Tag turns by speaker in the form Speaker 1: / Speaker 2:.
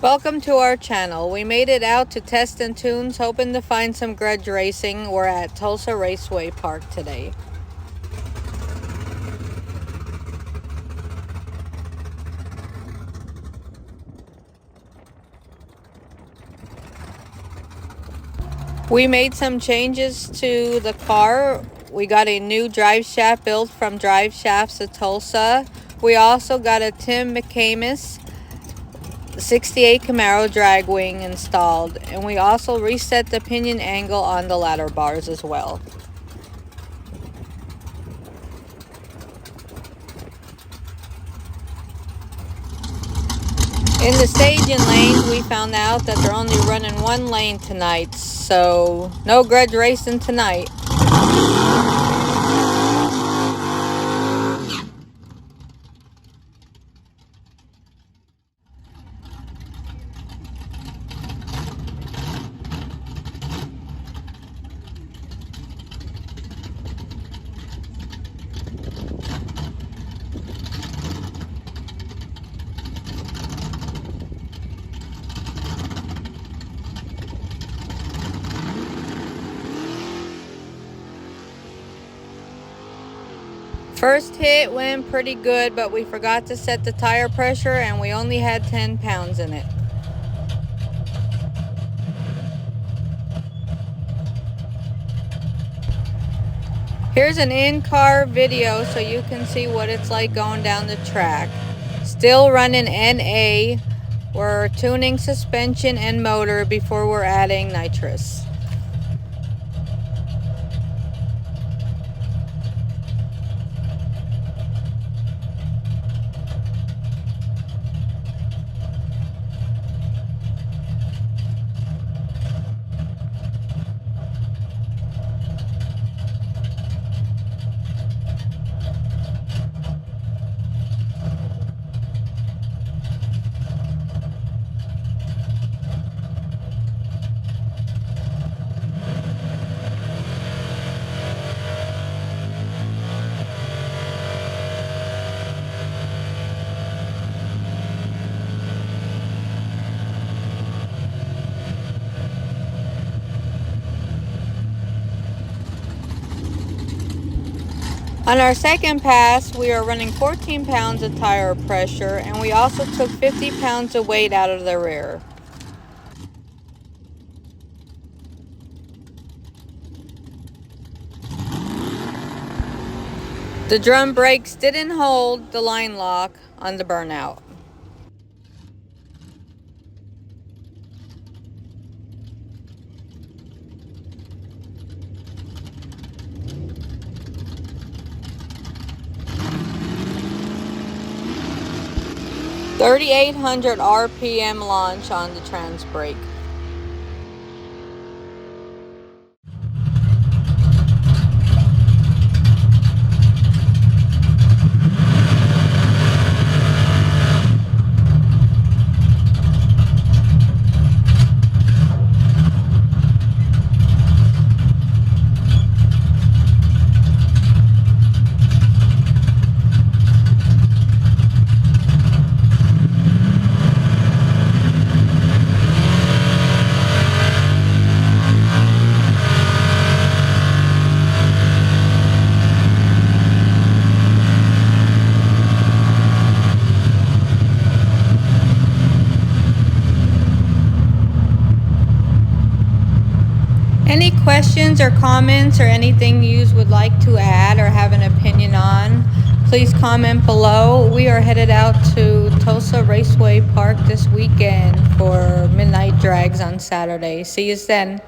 Speaker 1: Welcome to our channel. We made it out to Test and Tunes, hoping to find some grudge racing. We're at Tulsa Raceway Park today. We made some changes to the car. We got a new drive shaft built from Drive Shafts of Tulsa. We also got a Tim McCamus 68 Camaro drag wing installed, and we also reset the pinion angle on the ladder bars as well. In the staging lanes, we found out that they're only running one lane tonight, so no grudge racing tonight. First hit went pretty good, but we forgot to set the tire pressure and we only had 10 pounds in it. Here's an in-car video so you can see what it's like going down the track. Still running NA. We're tuning suspension and motor before we're adding nitrous. On our second pass, we are running 14 pounds of tire pressure, and we also took 50 pounds of weight out of the rear. The drum brakes didn't hold the line lock on the burnout. .3800 RPM launch on the trans brake. Any questions or comments or anything you would like to add or have an opinion on, please comment below. We are headed out to Tulsa Raceway Park this weekend for midnight drags on Saturday. See you then.